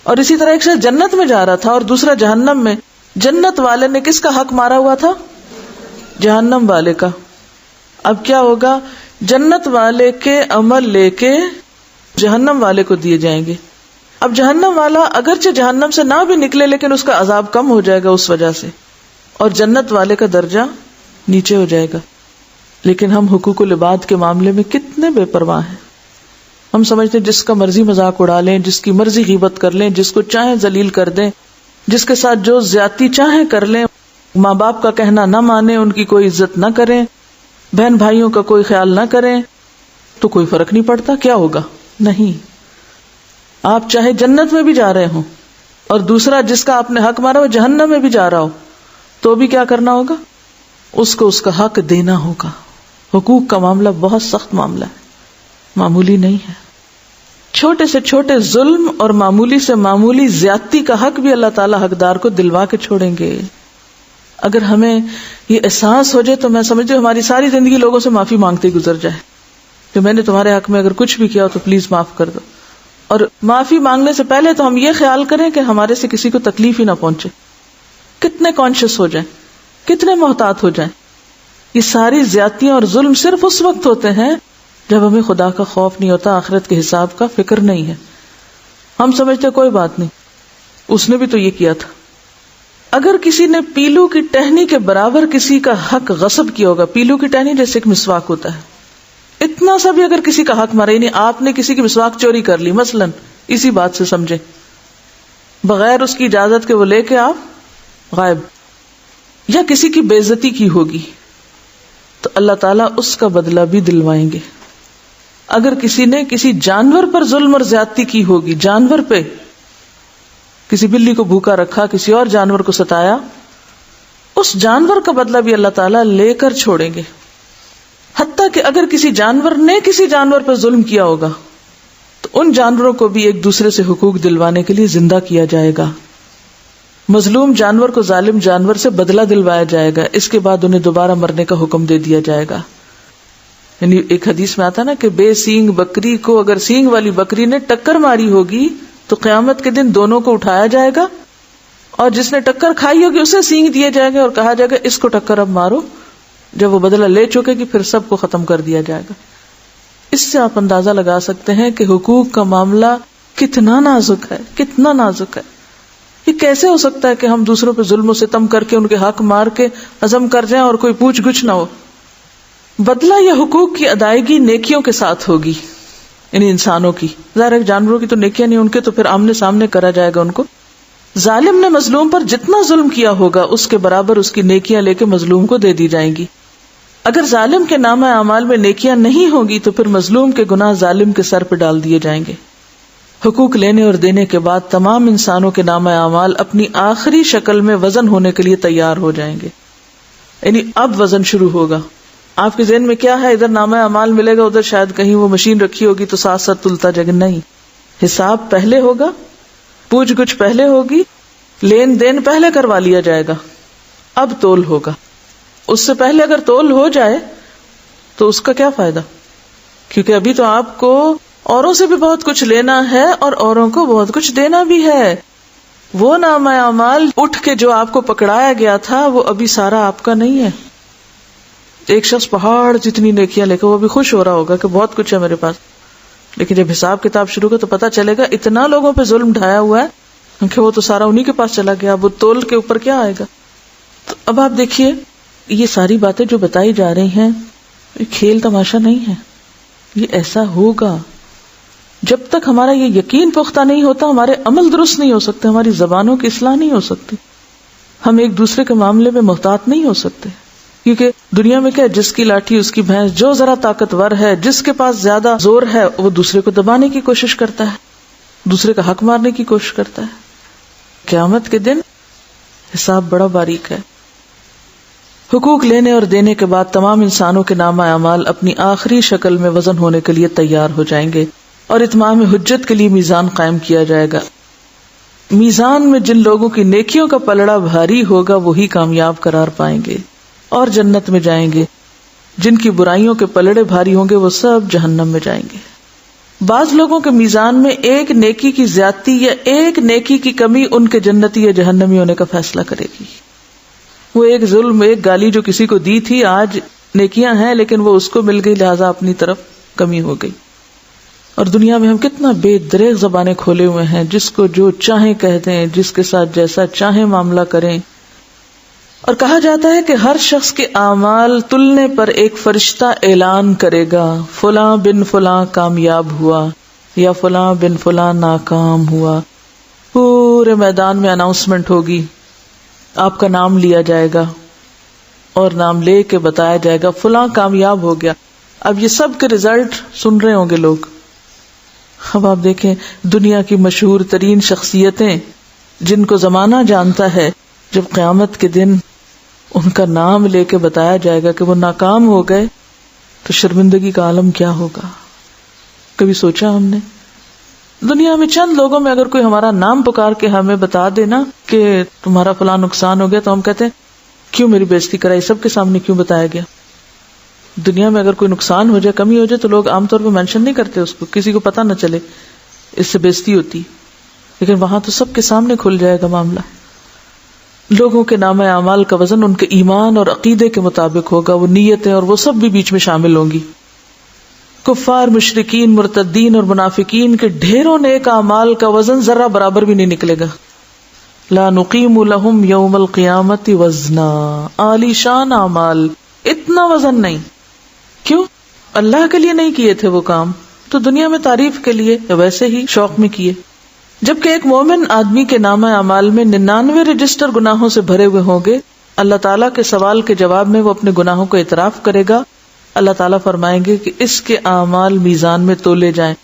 A: اور اسی طرح ایک شخص جنت میں جا رہا تھا اور دوسرا جہنم میں، جنت والے نے کس کا حق مارا ہوا تھا؟ جہنم والے کا۔ اب کیا ہوگا، جنت والے کے عمل لے کے جہنم والے کو دیے جائیں گے۔ اب جہنم والا اگرچہ جہنم سے نہ بھی نکلے لیکن اس کا عذاب کم ہو جائے گا اس وجہ سے، اور جنت والے کا درجہ نیچے ہو جائے گا۔ لیکن ہم حقوق العباد کے معاملے میں کتنے بے پرواہ ہیں۔ ہم سمجھتے ہیں جس کا مرضی مذاق اڑا لیں، جس کی مرضی غیبت کر لیں، جس کو چاہیں ذلیل کر دیں، جس کے ساتھ جو زیادتی چاہیں کر لیں، ماں باپ کا کہنا نہ مانیں، ان کی کوئی عزت نہ کریں، بہن بھائیوں کا کوئی خیال نہ کریں، تو کوئی فرق نہیں پڑتا۔ کیا ہوگا؟ نہیں، آپ چاہے جنت میں بھی جا رہے ہوں اور دوسرا جس کا آپ نے حق مارا وہ جہنم میں بھی جا رہا ہو تو بھی کیا کرنا ہوگا؟ اس کو اس کا حق دینا ہوگا۔ حقوق کا معاملہ بہت سخت معاملہ ہے، معمولی نہیں ہے۔ چھوٹے سے چھوٹے ظلم اور معمولی سے معمولی زیادتی کا حق بھی اللہ تعالیٰ حقدار کو دلوا کے چھوڑیں گے۔ اگر ہمیں یہ احساس ہو جائے تو میں سمجھتی ہوں ہماری ساری زندگی لوگوں سے معافی مانگتے گزر جائے کہ میں نے تمہارے حق میں اگر کچھ بھی کیا ہو تو پلیز معاف کر دو، اور معافی مانگنے سے پہلے تو ہم یہ خیال کریں کہ ہمارے سے کسی کو تکلیف ہی نہ پہنچے۔ کتنے کانشیس ہو جائیں، کتنے محتاط ہو جائیں۔ یہ ساری زیادتیاں اور ظلم صرف اس وقت ہوتے ہیں جب ہمیں خدا کا خوف نہیں ہوتا، آخرت کے حساب کا فکر نہیں ہے۔ ہم سمجھتے کوئی بات نہیں، اس نے بھی تو یہ کیا تھا۔ اگر کسی نے پیلو کی ٹہنی کے برابر کسی کا حق غصب کیا ہوگا، پیلو کی ٹہنی جیسے ایک مسواک ہوتا ہے، اتنا سا بھی اگر کسی کا حق مارا، یعنی آپ نے کسی کی مسواک چوری کر لی مثلا، اسی بات سے سمجھے، بغیر اس کی اجازت کے وہ لے کے آپ غائب، یا کسی کی بے عزتی کی ہوگی تو اللہ تعالیٰ اس کا بدلہ بھی دلوائیں گے۔ اگر کسی نے کسی جانور پر ظلم اور زیادتی کی ہوگی، جانور پہ، کسی بلی کو بھوکا رکھا، کسی اور جانور کو ستایا، اس جانور کا بدلہ بھی اللہ تعالیٰ لے کر چھوڑیں گے۔ حتیٰ کہ اگر کسی جانور نے کسی جانور پر ظلم کیا ہوگا تو ان جانوروں کو بھی ایک دوسرے سے حقوق دلوانے کے لیے زندہ کیا جائے گا. مظلوم جانور کو ظالم جانور سے بدلہ دلوایا جائے گا. اس کے بعد انہیں دوبارہ مرنے کا حکم دے دیا جائے گا. یعنی ایک حدیث میں آتا نا کہ بے سینگ بکری کو اگر سینگ والی بکری نے ٹکر ماری ہوگی تو قیامت کے دن دونوں کو اٹھایا جائے گا, اور جس نے ٹکر کھائی ہوگی اسے سینگ دیے جائیں گے اور کہا جائے گا اس کو ٹکر اب مارو. جب وہ بدلہ لے چکے گی پھر سب کو ختم کر دیا جائے گا. اس سے آپ اندازہ لگا سکتے ہیں کہ حقوق کا معاملہ کتنا نازک ہے, کتنا نازک ہے. یہ کیسے ہو سکتا ہے کہ ہم دوسروں پہ ظلم و ستم کر کے ان کے حق مار کے عزم کر جائیں اور کوئی پوچھ گچھ نہ ہو. بدلہ یا حقوق کی ادائیگی نیکیوں کے ساتھ ہوگی, یعنی انسانوں کی. ظاہر ہے جانوروں کی تو نیکیاں نہیں, ان کے تو پھر آمنے سامنے کرا جائے گا ان کو. ظالم نے مظلوم پر جتنا ظلم کیا ہوگا اس کے برابر اس کی نیکیاں لے کے مظلوم کو دے دی جائیں گی. اگر ظالم کے نامہ اعمال میں نیکیاں نہیں ہوگی تو پھر مظلوم کے گناہ ظالم کے سر پہ ڈال دیے جائیں گے. حقوق لینے اور دینے کے بعد تمام انسانوں کے نامہ اعمال اپنی آخری شکل میں وزن ہونے کے لیے تیار ہو جائیں گے. یعنی اب وزن شروع ہوگا. آپ کے ذہن میں کیا ہے, ادھر نامہ اعمال ملے گا, ادھر شاید کہیں وہ مشین رکھی ہوگی تو ساتھ ساتھ تلتا جائے گا. نہیں, حساب پہلے ہوگا, پوچھ گچھ پہلے ہوگی, لین دین پہلے کروا لیا جائے گا, اب تول ہوگا. اس سے پہلے اگر تول ہو جائے تو اس کا کیا فائدہ, کیونکہ ابھی تو آپ کو اوروں سے بھی بہت کچھ لینا ہے اور اوروں کو بہت کچھ دینا بھی ہے. وہ نامہ اعمال اٹھ کے جو آپ کو پکڑایا گیا تھا وہ ابھی سارا آپ کا نہیں ہے. ایک شخص پہاڑ جتنی نیکیاں لے کے وہ بھی خوش ہو رہا ہوگا کہ بہت کچھ ہے میرے پاس, لیکن جب حساب کتاب شروع ہو تو پتا چلے گا اتنا لوگوں پہ ظلم ڈھایا ہوا ہے کہ وہ تو سارا انہی کے پاس چلا گیا. اب وہ تول کے اوپر کیا آئے گا. تو اب آپ دیکھیے یہ ساری باتیں جو بتائی جا رہی ہیں یہ کھیل تماشا نہیں ہے, یہ ایسا ہوگا. جب تک ہمارا یہ یقین پختہ نہیں ہوتا ہمارے عمل درست نہیں ہو سکتے, ہماری زبانوں کی اصلاح نہیں ہو سکتی, ہم ایک دوسرے کے معاملے میں محتاط نہیں ہو سکتے. کیونکہ دنیا میں کیا, جس کی لاٹھی اس کی بھینس, جو ذرا طاقتور ہے, جس کے پاس زیادہ زور ہے وہ دوسرے کو دبانے کی کوشش کرتا ہے, دوسرے کا حق مارنے کی کوشش کرتا ہے. قیامت کے دن حساب بڑا باریک ہے. حقوق لینے اور دینے کے بعد تمام انسانوں کے نامہ اعمال اپنی آخری شکل میں وزن ہونے کے لیے تیار ہو جائیں گے اور اتمام حجت کے لیے میزان قائم کیا جائے گا. میزان میں جن لوگوں کی نیکیوں کا پلڑا بھاری ہوگا وہی کامیاب قرار پائیں گے اور جنت میں جائیں گے. جن کی برائیوں کے پلڑے بھاری ہوں گے وہ سب جہنم میں جائیں گے. بعض لوگوں کے میزان میں ایک نیکی کی زیادتی یا ایک نیکی کی کمی ان کے جنتی یا جہنمی ہونے کا فیصلہ کرے گی. وہ ایک ظلم, ایک گالی جو کسی کو دی تھی, آج نیکیاں ہیں لیکن وہ اس کو مل گئی لہذا اپنی طرف کمی ہو گئی. اور دنیا میں ہم کتنا بے دریغ زبانیں کھولے ہوئے ہیں, جس کو جو چاہیں کہہ دیں, جس کے ساتھ جیسا چاہیں معاملہ کریں. اور کہا جاتا ہے کہ ہر شخص کے اعمال تلنے پر ایک فرشتہ اعلان کرے گا, فلاں بن فلاں کامیاب ہوا یا فلاں بن فلاں ناکام ہوا. پورے میدان میں اناؤنسمنٹ ہوگی, آپ کا نام لیا جائے گا اور نام لے کے بتایا جائے گا فلاں کامیاب ہو گیا. اب یہ سب کے ریزلٹ سن رہے ہوں گے لوگ. اب آپ دیکھیں دنیا کی مشہور ترین شخصیتیں جن کو زمانہ جانتا ہے, جب قیامت کے دن ان کا نام لے کے بتایا جائے گا کہ وہ ناکام ہو گئے تو شرمندگی کا عالم کیا ہوگا. کبھی سوچا ہم نے؟ دنیا میں چند لوگوں میں اگر کوئی ہمارا نام پکار کے ہمیں بتا دینا کہ تمہارا فلاں نقصان ہو گیا تو ہم کہتے ہیں کیوں میری بےزتی کرائی, سب کے سامنے کیوں بتایا گیا. دنیا میں اگر کوئی نقصان ہو جائے, کمی ہو جائے تو لوگ عام طور پہ مینشن نہیں کرتے اس کو, کسی کو پتہ نہ چلے, اس سے بےزتی ہوتی. لیکن وہاں تو سب کے سامنے کھل جائے گا معاملہ. لوگوں کے نامہ اعمال کا وزن ان کے ایمان اور عقیدے کے مطابق ہوگا, وہ نیتیں اور وہ سب بھی بیچ میں شامل ہوں گی. کفار, مشرکین, مرتدین اور منافقین کے ڈھیروں نیک اعمال کا وزن ذرہ برابر بھی نہیں نکلے گا. لا نقیم لہم یوم القیامت وزنا, عالی شان اعمال, اتنا وزن نہیں. کیوں؟ اللہ کے لیے نہیں کیے تھے وہ کام, تو دنیا میں تعریف کے لیے یا ویسے ہی شوق میں کیے. جبکہ ایک مومن آدمی کے نامہ اعمال میں 99 رجسٹر گناہوں سے بھرے ہوئے ہوں گے. اللہ تعالیٰ کے سوال کے جواب میں وہ اپنے گناہوں کو اعتراف کرے گا. اللہ تعالیٰ فرمائیں گے کہ اس کے اعمال میزان میں تولے جائیں.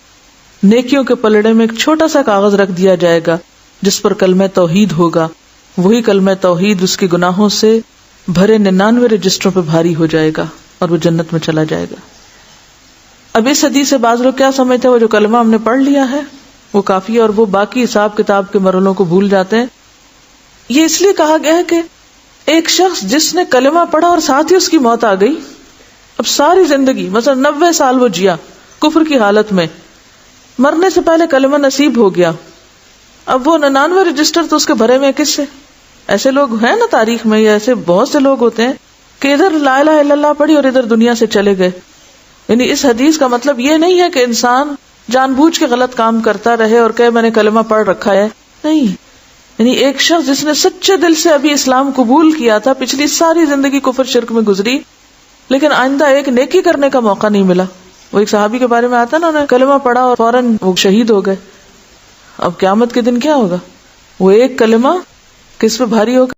A: نیکیوں کے پلڑے میں ایک چھوٹا سا کاغذ رکھ دیا جائے گا جس پر کلمہ توحید ہوگا. وہی کلمہ توحید اس کے گناہوں سے بھرے 99 رجسٹروں پہ بھاری ہو جائے گا اور وہ جنت میں چلا جائے گا. اب اس حدیث سے بعض لوگ کیا سمجھتے ہیں وہ جو کلمہ ہم نے پڑھ لیا ہے وہ کافی ہے اور وہ باقی حساب کتاب کے مرحلوں کو بھول جاتے ہیں. یہ اس لیے کہا گیا ہے کہ ایک شخص جس نے کلمہ پڑھا اور ساتھ ہی اس کی موت آ گئی، اب ساری زندگی مثلا 90 سال وہ جیا کفر کی حالت میں، مرنے سے پہلے کلمہ نصیب ہو گیا، اب وہ 99 رجسٹر تو اس کے بھرے میں کس سے؟ ایسے لوگ ہیں نا تاریخ میں، یا ایسے بہت سے لوگ ہوتے ہیں کہ ادھر لا الہ الا اللہ پڑھی اور ادھر دنیا سے چلے گئے. یعنی اس حدیث کا مطلب یہ نہیں ہے کہ انسان جان بوجھ کے غلط کام کرتا رہے اور کہ میں نے کلمہ پڑھ رکھا ہے، نہیں. یعنی ایک شخص جس نے سچے دل سے ابھی اسلام قبول کیا تھا، پچھلی ساری زندگی کفر شرک میں گزری، لیکن آئندہ ایک نیکی کرنے کا موقع نہیں ملا. وہ ایک صحابی کے بارے میں آتا نا، انہوں نے کلمہ پڑھا اور فوراً وہ شہید ہو گئے. اب قیامت کے دن کیا ہوگا؟ وہ ایک کلمہ کس پہ بھاری ہوگا؟